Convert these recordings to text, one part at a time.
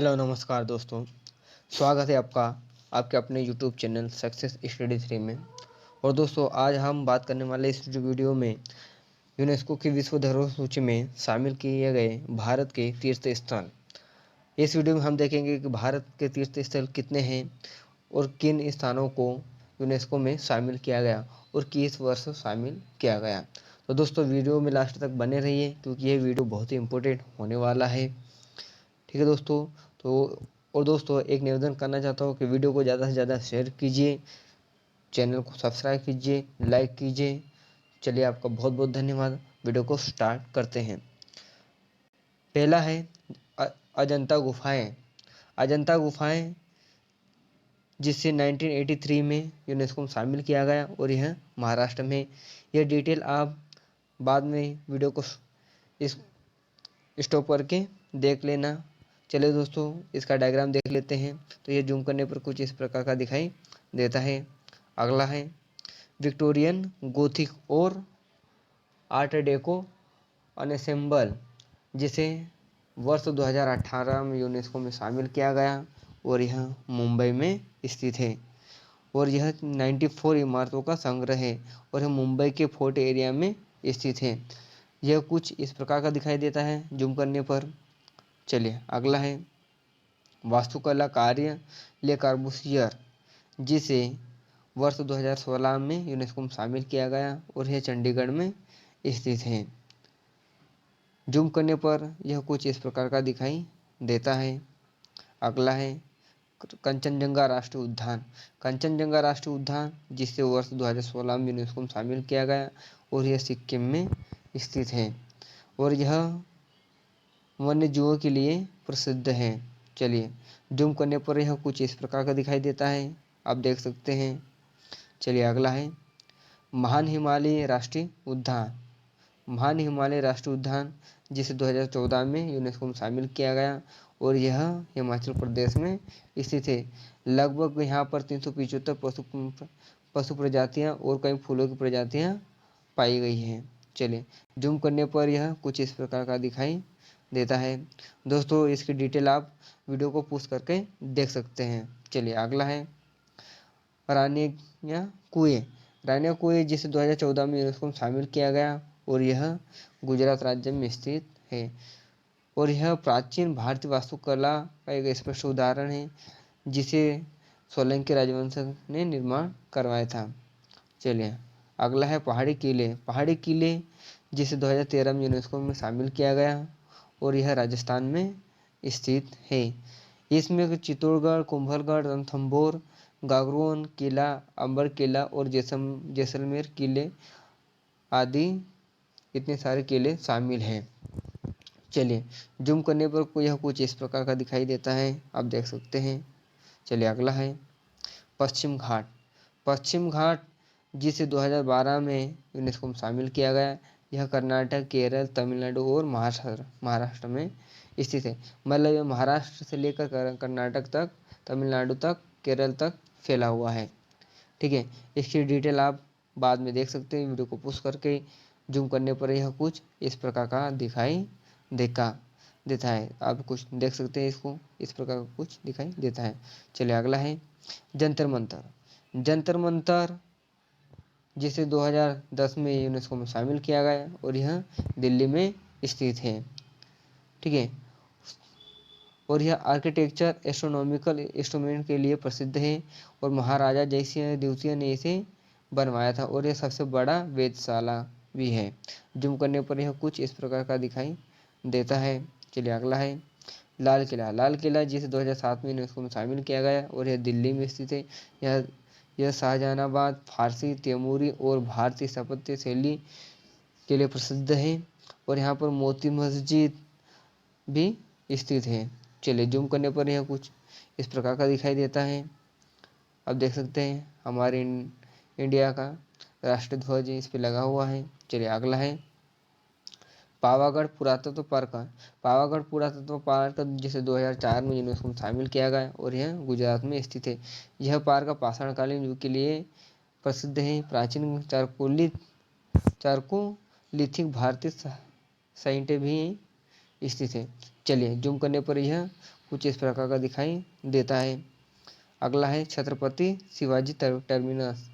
Hello नमस्कार दोस्तों। स्वागत है आपका आपके अपने यूट्यूब चैनल सक्सेस स्टडी 3 में। और दोस्तों आज हम बात करने वाले इस वीडियो में यूनेस्को की विश्व धरोहर सूची में शामिल किए गए भारत के तीर्थ स्थल। इस वीडियो में हम देखेंगे कि भारत के तीर्थ स्थल कितने हैं और किन स्थानों को यूनेस्को में शामिल किया गया और किस वर्ष शामिल किया गया। तो दोस्तों वीडियो में लास्ट तक बने रहिए क्योंकि ये वीडियो बहुत ही इम्पोर्टेंट होने वाला है। ठीक है दोस्तों। और दोस्तों एक निवेदन करना चाहता हूँ कि वीडियो को ज़्यादा से ज़्यादा शेयर कीजिए, चैनल को सब्सक्राइब कीजिए, लाइक कीजिए। चलिए आपका बहुत बहुत धन्यवाद। वीडियो को स्टार्ट करते हैं। पहला है अजंता गुफाएं। अजंता गुफाएं जिसे 1983 में यूनेस्को में शामिल किया गया और यह महाराष्ट्र में। यह डिटेल आप बाद में वीडियो को इस स्टॉप करके देख लेना। चलिए दोस्तों इसका डायग्राम देख लेते हैं। तो ये जूम करने पर कुछ इस प्रकार का दिखाई देता है। अगला है विक्टोरियन गोथिक और आर्ट डेको अनसेंबल, जिसे वर्ष 2018 में यूनेस्को में शामिल किया गया और यह मुंबई में स्थित है। और यह 94 इमारतों का संग्रह है और यह मुंबई के फोर्ट एरिया में स्थित है। यह कुछ इस प्रकार का दिखाई देता है जूम करने पर। चलिए अगला है वास्तुकला कार्य ले कार्बूसियर, जिसे वर्ष 2016 में यूनेस्को में शामिल किया गया और यह चंडीगढ़ में स्थित है। जूम करने पर यह कुछ इस प्रकार का दिखाई देता है। अगला है कंचनजंगा राष्ट्रीय उद्यान। कंचनजंगा राष्ट्रीय उद्यान जिसे वर्ष 2016 में यूनेस्को में शामिल किया गया और यह सिक्किम में स्थित है और यह वन्य जीवों के लिए प्रसिद्ध है। चलिए जूम करने पर यह कुछ इस प्रकार का दिखाई देता है, आप देख सकते हैं। चलिए अगला है महान हिमालय राष्ट्रीय उद्यान। महान हिमालय राष्ट्रीय उद्यान जिसे 2014 में यूनेस्को में शामिल किया गया और यह हिमाचल प्रदेश में स्थित है। लगभग यहाँ पर 375 पशु प्रजातियाँ और कई फूलों की प्रजातियाँ पाई गई हैं। चलिए जूम करने पर यह कुछ इस प्रकार का दिखाई देता है। दोस्तों इसकी डिटेल आप वीडियो को पुश करके देख सकते हैं। चलिए अगला है रानिया कुएं। रानिया कुएं जिसे 2014 में यूनेस्को में शामिल किया गया और यह गुजरात राज्य में स्थित है और यह प्राचीन भारतीय वास्तुकला का एक स्पष्ट उदाहरण है जिसे सोलंकी राजवंश ने निर्माण करवाया था। चलिए अगला है पहाड़ी किले। पहाड़ी किले जिसे 2013 में यूनेस्को में शामिल किया गया और यह राजस्थान में स्थित है। इसमें चित्तौड़गढ़, कुंभलगढ़, रणथंभौर, गागरोन किला, अंबर किला और जैसलमेर किले आदि इतने सारे किले शामिल हैं। चलिए जूम करने पर यह कुछ इस प्रकार का दिखाई देता है, आप देख सकते हैं। चलिए अगला है पश्चिम घाट। पश्चिम घाट जिसे 2012 में यूनेस्को में शामिल किया गया। यह कर्नाटक, केरल, तमिलनाडु और महाराष्ट्र में स्थित है। मतलब यह महाराष्ट्र से लेकर कर्नाटक तक, तमिलनाडु तक, केरल तक फैला हुआ है। ठीक है, इसकी डिटेल आप बाद में देख सकते हैं वीडियो को पुश करके। जूम करने पर यह कुछ इस प्रकार का दिखाई देता है, आप कुछ देख सकते हैं। इसको इस प्रकार का कुछ दिखाई देता है। चलिए अगला है जंतर मंतर। जंतर मंतर जिसे 2010 में यूनेस्को में शामिल किया गया और यह दिल्ली में स्थित है। ठीक है, और यह आर्किटेक्चर एस्ट्रोनॉमिकल इंस्ट्रूमेंट के लिए प्रसिद्ध है और महाराजा जयसिंह द्वितीय ने इसे बनवाया था और यह सबसे बड़ा वेधशाला भी है। जूम करने पर यह कुछ इस प्रकार का दिखाई देता है। चलिए अगला है लाल किला। लाल किला जिसे 2007 में यूनेस्को में शामिल किया गया और यह दिल्ली में स्थित है। यह शाहजहानाबाद, फारसी, तैमूरी और भारतीय स्थापत्य शैली के लिए प्रसिद्ध है और यहाँ पर मोती मस्जिद भी स्थित है। चलिए जूम करने पर यह कुछ इस प्रकार का दिखाई देता है, आप देख सकते हैं। हमारे इंडिया का राष्ट्रीय ध्वज इस पे लगा हुआ है। चलिए अगला है पावागढ़ पुरातत्व पार्क। पावागढ़ पुरातत्व पार्क जिसे 2004 में यूनेस्को में शामिल किया गया और यह गुजरात में स्थित है। यह पार्क पाषाणकालीन युग के लिए प्रसिद्ध है। प्राचीन चारकोलिथिक भारतीय साइटें भी स्थित है। चलिए जूम करने पर यह कुछ इस प्रकार का दिखाई देता है। अगला है छत्रपति शिवाजी टर्मिनस।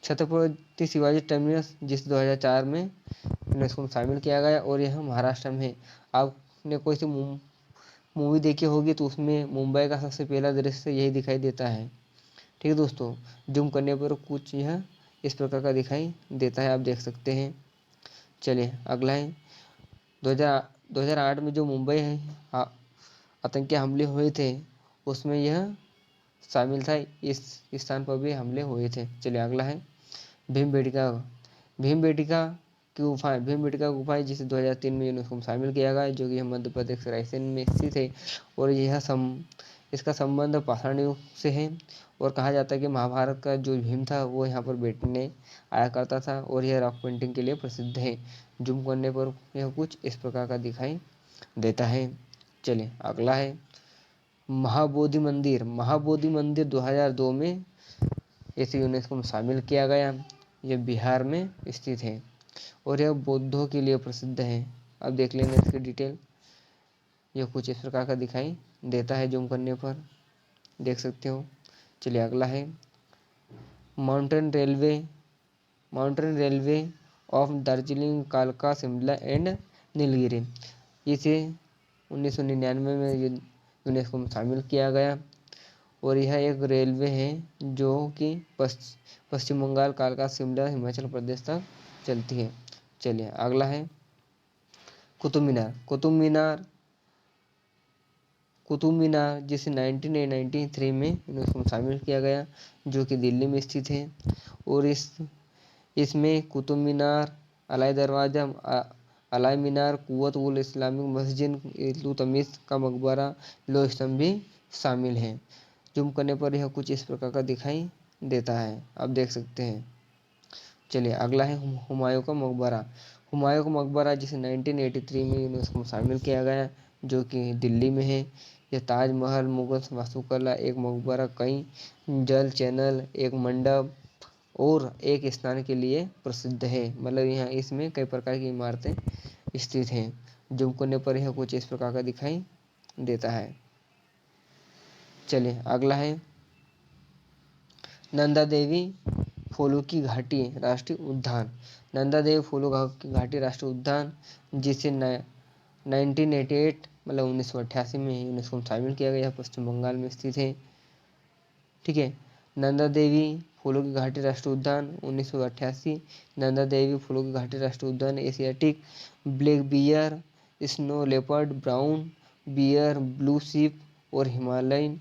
छत्रपति शिवाजी टर्मिनस जिसे 2004 में यूनेस्को में शामिल किया गया और यह महाराष्ट्र में है। आपने कोई सी मूवी देखी होगी तो उसमें मुंबई का सबसे पहला दृश्य यही दिखाई देता है। ठीक है दोस्तों, जूम करने पर कुछ यह इस प्रकार का दिखाई देता है, आप देख सकते हैं। चलिए अगला है 2008 में जो मुंबई है आतंकी हमले हुए थे उसमें यह शामिल था। इस स्थान पर भी हमले हुए थे। चलिए अगला है भीमबेटका। भीमबेटका की गुफाएं। भीमबेटका गुफाएं जिसे 2003 में यूनेस्को में शामिल किया गया, जो कि मध्य प्रदेश के रायसेन में स्थित है और इसका संबंध पाषाण युग से है। और कहा जाता है कि महाभारत का जो भीम था वो यहाँ पर बैठने आया करता था और यह रॉक पेंटिंग के लिए प्रसिद्ध है। जूम करने पर यह कुछ इस प्रकार का दिखाई देता है। चलिए अगला है महाबोधि मंदिर। महाबोधि मंदिर 2002 में इसे यूनेस्को में शामिल किया गया। यह बिहार में स्थित है और यह बौद्धों के लिए प्रसिद्ध है। अब देख लेंगे इसकी डिटेल। यह कुछ इस प्रकार का दिखाई देता है, जूम करने पर देख सकते हो। चलिए अगला है mountain railway. Mountain railway of Darjeeling, कालका, शिमला एंड नीलगिरी। इसे 1999 में यूनेस्को में शामिल किया गया और यह एक रेलवे है जो कि पश्चिम बंगाल, कालका, शिमला, हिमाचल प्रदेश तक चलती है। चलिए अगला है कुतुब मीनार। कुतुब मीनार जिसे 1993 में यूनेस्को में शामिल किया गया, जो कि दिल्ली में स्थित है। और इसमें कुतुब मीनार, अलाई दरवाजा, अलाई मीनार, कुव्वत उल इस्लामिक मस्जिद, इल्तुतमिश का मकबरा, लोह स्तंभ भी शामिल हैं। जूम करने पर यह कुछ इस प्रकार का दिखाई देता है, आप देख सकते हैं। चलिए अगला है हुमायूं का मकबरा। हुमायूं का मकबरा जिसे 1983 में यूनेस्को में शामिल किया गया, जो कि दिल्ली में है। यह ताजमहल, मुगल वास्तुकला, एक मकबरा, कई जल चैनल, एक मंडप और एक स्नान के लिए प्रसिद्ध है। मतलब यहाँ इसमें कई प्रकार की इमारतें स्थित हैं। जूम करने पर यह कुछ इस प्रकार का दिखाई देता है। चलिए अगला है नंदा देवी फूलों की घाटी राष्ट्रीय उद्यान। नंदा देवी फूलों की घाटी राष्ट्रीय उद्यान जिसे 1988 मतलब 1988 में यूनेस्को में शामिल किया गया, पश्चिम बंगाल में स्थित है। ठीक है, नंदा देवी फूलों की घाटी राष्ट्रीय उद्यान 1988। नंदा देवी फूलों की घाटी राष्ट्रीय उद्यान Asiatic black bear, snow leopard, brown bear, blue ship और हिमालयन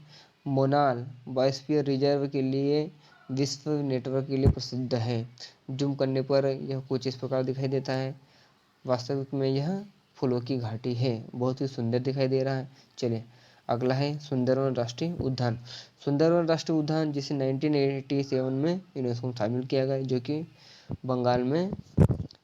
मोनाल बायोस्फीयर रिजर्व के लिए विश्व नेटवर्क के लिए प्रसिद्ध है। जूम करने पर यह कुछ इस प्रकार दिखाई देता है। वास्तविक में यह फूलों की घाटी है, बहुत ही सुंदर दिखाई दे रहा है। चलिए अगला है सुंदरवन राष्ट्रीय उद्यान। सुंदरवन राष्ट्रीय उद्यान जिसे 1987 में यूनेस्को में शामिल किया गया, जो कि बंगाल में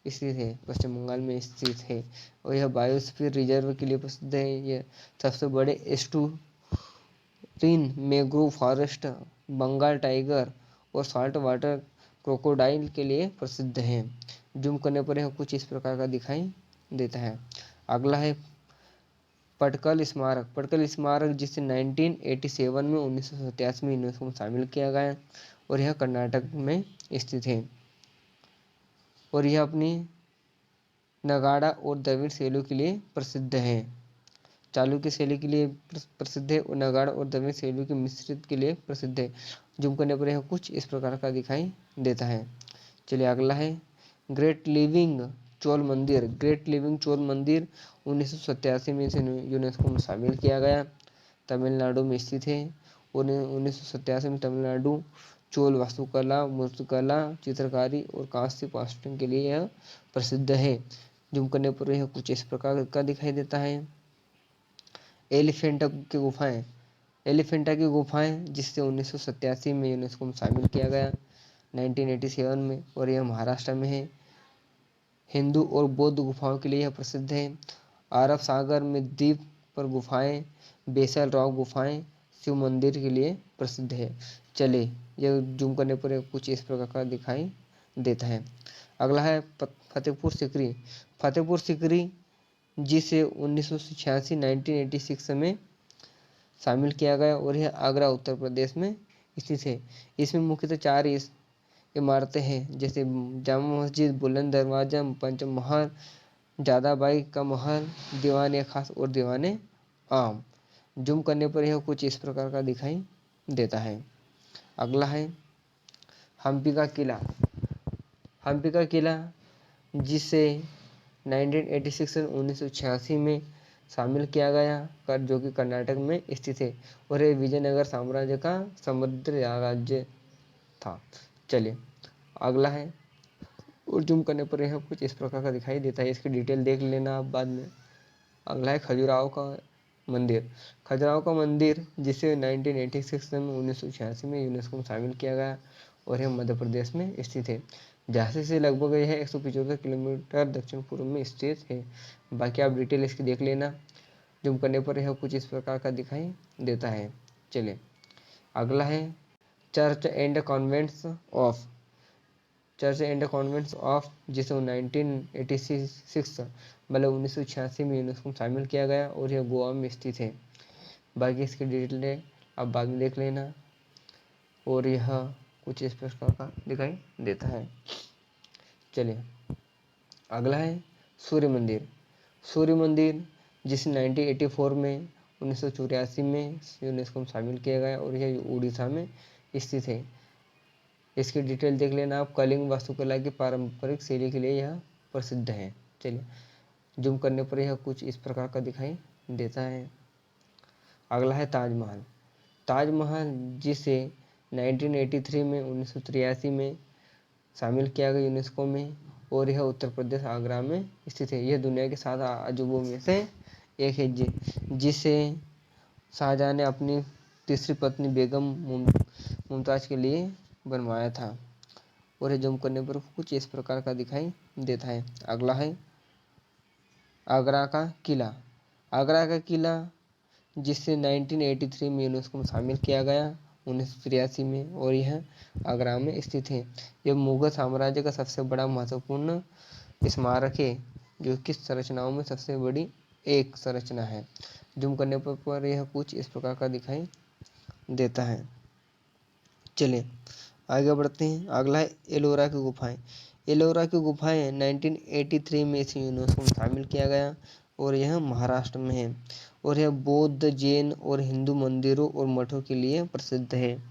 स्थित है, पश्चिम बंगाल में स्थित है और यह बायोस्फीयर रिजर्व के लिए प्रसिद्ध है। यह सबसे बड़े एस्टुरीन मैंग्रोव फॉरेस्ट, बंगाल टाइगर और साल्ट वाटर क्रोकोडाइल के लिए प्रसिद्ध है। जूम करने पर यह कुछ इस प्रकार का दिखाई देता है। अगला है पटकल स्मारक। पटकल स्मारक जिसे 1987 में 1987 में यूनेस्को में शामिल किया गया और यह कर्नाटक में स्थित है और यह अपनी नगाड़ा और द्रविड़ शैलियों के लिए प्रसिद्ध है। चालुक्य शैली के लिए प्रसिद्ध है और नगाड़ा और द्रविड़ शैलियों के मिश्रित के लिए प्रसिद्ध है। जूम करने पर यह कुछ इस प्रकार का दिखाई देता है। चलिए अगला है ग्रेट लिविंग चोल मंदिर। ग्रेट लिविंग चोल मंदिर 1987 में इसे यूनेस्को में शामिल किया गया, तमिलनाडु में स्थित है। 1987 में तमिलनाडु चोल वास्तुकला, मूर्तिकला, चित्रकारी और कांस्य पाषाण के लिए यह प्रसिद्ध है। जूम करने पर यह कुछ इस प्रकार का दिखाई देता है। एलिफेंटा की गुफाएं। एलिफेंटा की गुफाएं जिससे 1987 में यूनेस्को में शामिल किया गया 1987 में और यह महाराष्ट्र में है। हिंदू और बौद्ध गुफाओं के लिए यह प्रसिद्ध है। अरब सागर में द्वीप पर गुफाएं, बेसल रॉक गुफाएं शिव मंदिर के लिए प्रसिद्ध है। चलिए यह जूम करने पर कुछ इस प्रकार का दिखाई देता है। अगला है फतेहपुर सीकरी। फतेहपुर सीकरी जिसे 1986 1986 में शामिल किया गया और यह आगरा उत्तर प्रदेश में स्थित है। इसमें मुख्यतः 4 इमारतें हैं, जैसे जामा मस्जिद, बुलंद दरवाजा, पंच महल, जादाबाई का महल, दीवान ए खास और दीवान ए आम। जूम करने पर यह कुछ इस प्रकार का दिखाई देता है। अगला है हम्पी का किला। हम्पी का किला जिसे 1986 से 1986 में शामिल किया गया, कर जो कि कर्नाटक में स्थित है और यह विजयनगर साम्राज्य का समृद्ध राज्य था। चलिए अगला है, और जूम करने पर यह कुछ इस प्रकार का दिखाई देता है, इसकी डिटेल देख लेना आप बाद में। अगला है खजुराहो का मंदिर। खजुराहो का मंदिर जिसे 1986 में 1986 में यूनेस्को में शामिल किया गया और यह मध्य प्रदेश में स्थित है। झांसी से लगभग यह 175 किलोमीटर दक्षिण पूर्व में स्थित है। बाकी आप डिटेल इसकी देख लेना। जूम करने पर यह कुछ इस प्रकार का दिखाई देता है। चलिए अगला है church and convents of. Church and convents of जिसे 1986 मतलब 1986 में यूनेस्को में शामिल किया गया और यह गोवा में स्थित है। बाकी इसकी डिटेल आप बाद में देख लेना और यह कुछ इस प्रकार का दिखाई देता है। चलिए अगला है सूर्य मंदिर। सूर्य मंदिर जिसे 1984 में 1984 में यूनेस्को में शामिल किया गया और यह उड़ीसा में स्थित है। इसकी डिटेल देख लेना आप। कलिंग वास्तुकला की पारंपरिक शैली के लिए यह प्रसिद्ध है। चलिए जूम करने पर यह कुछ इस प्रकार का दिखाई देता है। अगला है ताजमहल। ताजमहल जिसे 1983 में 1983 में शामिल किया गया यूनेस्को में और यह उत्तर प्रदेश आगरा में स्थित है। यह दुनिया के 7 अजूबों में से एक है, जिसे शाहजहां ने अपनी तीसरी पत्नी बेगम मुमताज़ के लिए बनवाया था और यह जूम करने पर कुछ इस प्रकार का दिखाई देता है। अगला है आगरा का किला। आगरा का किला जिसे 1983 में यूनेस्को में शामिल किया गया 1983 में और यह आगरा में स्थित है। यह मुगल साम्राज्य का सबसे बड़ा महत्वपूर्ण स्मारक है, जो कि संरचनाओं में सबसे बड़ी एक संरचना है। जूम करने पर यह कुछ इस प्रकार का दिखाई देता है। चलिए आगे बढ़ते हैं। अगला है एलोरा की गुफाएं। एलोरा की गुफाएं 1983 में इसे यूनेस्को में शामिल किया गया और यह महाराष्ट्र में है और यह बौद्ध, जैन और हिंदू मंदिरों और मठों के लिए प्रसिद्ध है।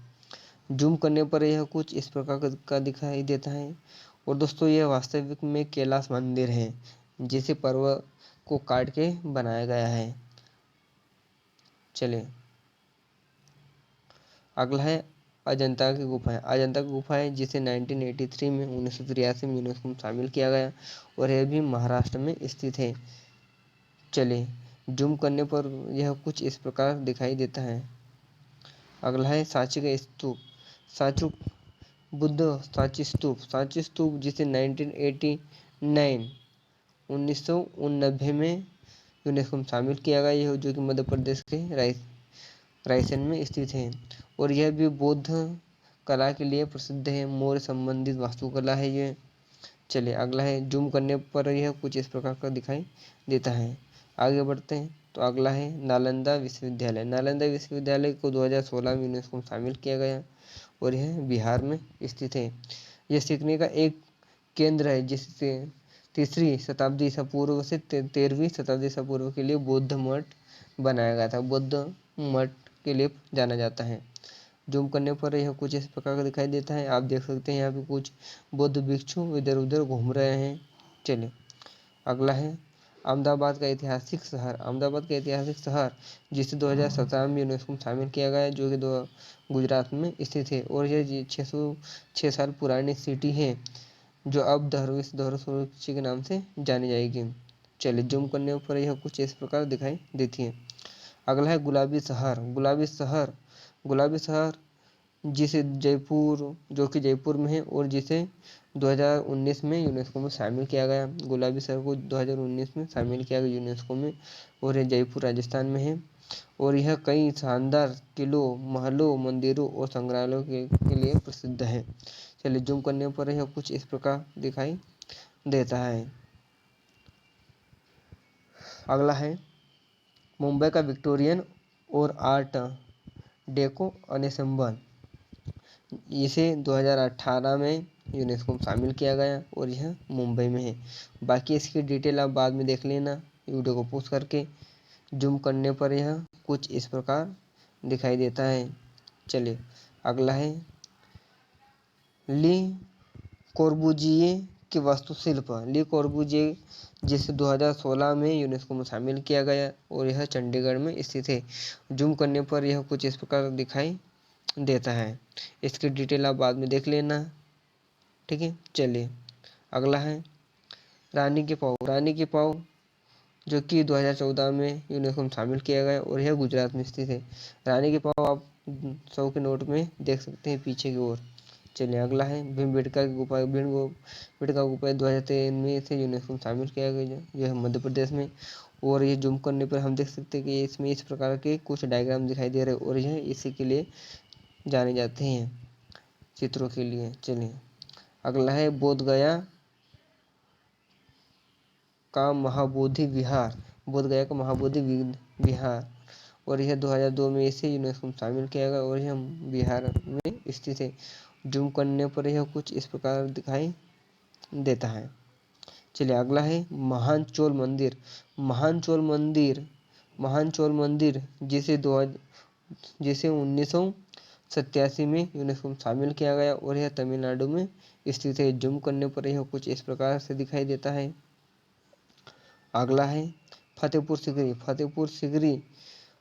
जूम करने पर यह कुछ इस प्रकार का दिखाई देता है। और दोस्तों यह वास्तविक में कैलाश मंदिर है, जिसे पर्वत को काट के बनाया गया है। चलिए अगला है अजंता की गुफाएं। अजंता की गुफाएं जिसे 1983 में 1983 में यूनेस्को में शामिल किया गया और यह भी महाराष्ट्र में स्थित है। चलिए जूम करने पर यह कुछ इस प्रकार दिखाई देता है। अगला है सांची का स्तूप। सांची बुद्ध सांची स्तूप। सांची स्तूप जिसे 1989 में यूनेस्को में शामिल किया गया, यह जो कि मध्य प्रदेश के रायसेन में स्थित है और यह भी बौद्ध कला के लिए प्रसिद्ध है। मौर्य संबंधित वास्तुकला है ये। चलिए अगला है, जूम करने पर यह कुछ इस प्रकार का दिखाई देता है। आगे बढ़ते हैं तो अगला है नालंदा विश्वविद्यालय। नालंदा विश्वविद्यालय को 2016 में यूनेस्को में शामिल किया गया और यह बिहार में स्थित है। यह सीखने का एक केंद्र है, जिससे 3री शताब्दी ईसा पूर्व से 13वीं शताब्दी ईसा पूर्व के लिए बौद्ध मठ बनाया गया था। बौद्ध मठ के लिए जाना जाता है। जूम करने पर यह कुछ इस प्रकार का दिखाई देता है। आप देख सकते हैं यहाँ पे कुछ बौद्ध भिक्षु इधर उधर घूम रहे हैं। चलिए अगला है अहमदाबाद का ऐतिहासिक शहर। अहमदाबाद का ऐतिहासिक शहर जिसे 2017 में यूनेस्को में शामिल किया गया है, जो कि गुजरात में स्थित है और यह 606 साल पुरानी सिटी है, जो अब धरोहर के नाम से जानी जाएगी। चलिए जूम करने पर यह कुछ इस प्रकार दिखाई देती है। अगला है गुलाबी शहर। गुलाबी शहर जिसे जयपुर, जो कि जयपुर में है और जिसे 2019 में यूनेस्को में शामिल किया गया। गुलाबी शहर को 2019 में शामिल किया गया यूनेस्को में और यह जयपुर राजस्थान में है और यह कई शानदार किलों, महलों, मंदिरों और संग्रहालयों के लिए प्रसिद्ध है। चलिए जूम करने पर यह कुछ इस प्रकार दिखाई देता है। अगला है मुंबई का विक्टोरियन और आर्ट डेको अनेसम्बल, इसे 2018 में यूनेस्को में शामिल किया गया और यह मुंबई में है। बाकी इसकी डिटेल आप बाद में देख लेना वीडियो को पॉज करके। जूम करने पर यह कुछ इस प्रकार दिखाई देता है। चलिए अगला है ली कोर्बुजिए की वास्तुशिल्प। ली कोर्बुजिए जिसे 2016 में यूनेस्को में शामिल किया गया और यह चंडीगढ़ में स्थित है। जूम करने पर यह कुछ इस प्रकार दिखाई देता है। इसकी डिटेल आप बाद में देख लेना, ठीक है। चलिए अगला है रानी की पाव। रानी की पाव जो कि 2014 में यूनेस्को में शामिल किया गया और यह गुजरात में स्थित है। रानी की पाव आप 100 के नोट में देख सकते हैं पीछे की ओर। चलिए अगला है भीमबेटका की गुफा। भीमबेटका गुफा 2003 में इसे यूनेस्को में शामिल किया गया जो है मध्य प्रदेश में। और ये जूम करने पर हम देख सकते हैं कि इसमें इस प्रकार के कुछ डायग्राम दिखाई दे रहे हैं और यह इसी के लिए जाने जाते हैं, चित्रों के लिए। चलिए अगला है बोध गया का महाबोधि विहार। बोध गया का महाबोधि विहार और यह 2002 में इसे यूनेस्को में शामिल किया गया और यह बिहार में स्थित है। जूम करने पर यह कुछ इस प्रकार दिखाई देता है। चलिए अगला है महान चोल मंदिर। महान चोल मंदिर जिसे 1987 में यूनेस्को में शामिल किया गया और यह तमिलनाडु में स्थित है। जूम करने पर यह कुछ इस प्रकार से दिखाई देता है। अगला है फतेहपुर सिकरी।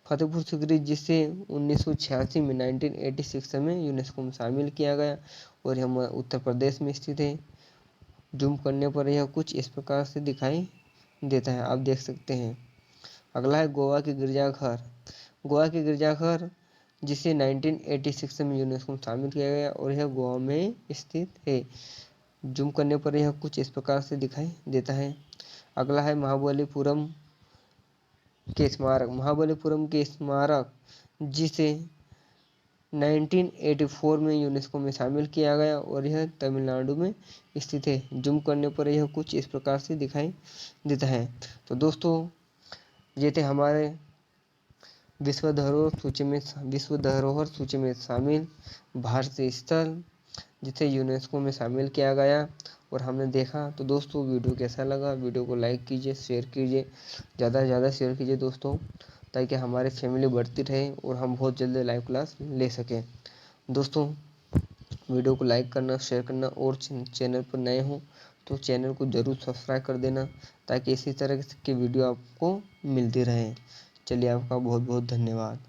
फतेहपुर सिकरी जिसे 1986 में 1986 में यूनेस्को में शामिल किया गया और यह उत्तर प्रदेश में स्थित है। जूम करने पर यह कुछ इस प्रकार से दिखाई देता है, आप देख सकते हैं। अगला है गोवा के गिरजाघर। गोवा के गिरजाघर जिसे 1986 में यूनेस्को में शामिल किया गया और यह गोवा में स्थित है। जूम करने पर यह कुछ इस प्रकार से दिखाई देता है। अगला है महाबलीपुरम के स्मारक। महाबलीपुरम के स्मारक जिसे 1984 में यूनेस्को में शामिल किया गया और यह तमिलनाडु में स्थित है। जूम करने पर यह कुछ इस प्रकार से दिखाई देता है। तो दोस्तों ये थे हमारे विश्व धरोहर सूची में शामिल भारतीय स्थल जिसे यूनेस्को में शामिल किया गया और हमने देखा। तो दोस्तों वीडियो कैसा लगा, वीडियो को लाइक कीजिए, शेयर कीजिए, ज़्यादा से ज़्यादा शेयर कीजिए दोस्तों, ताकि हमारी फैमिली बढ़ती रहे और हम बहुत जल्दी लाइव क्लास ले सकें। दोस्तों वीडियो को लाइक करना, शेयर करना और चैनल पर नए हों तो चैनल को ज़रूर सब्सक्राइब कर देना ताकि इसी तरह की वीडियो आपको मिलती रहे। चलिए आपका बहुत बहुत धन्यवाद।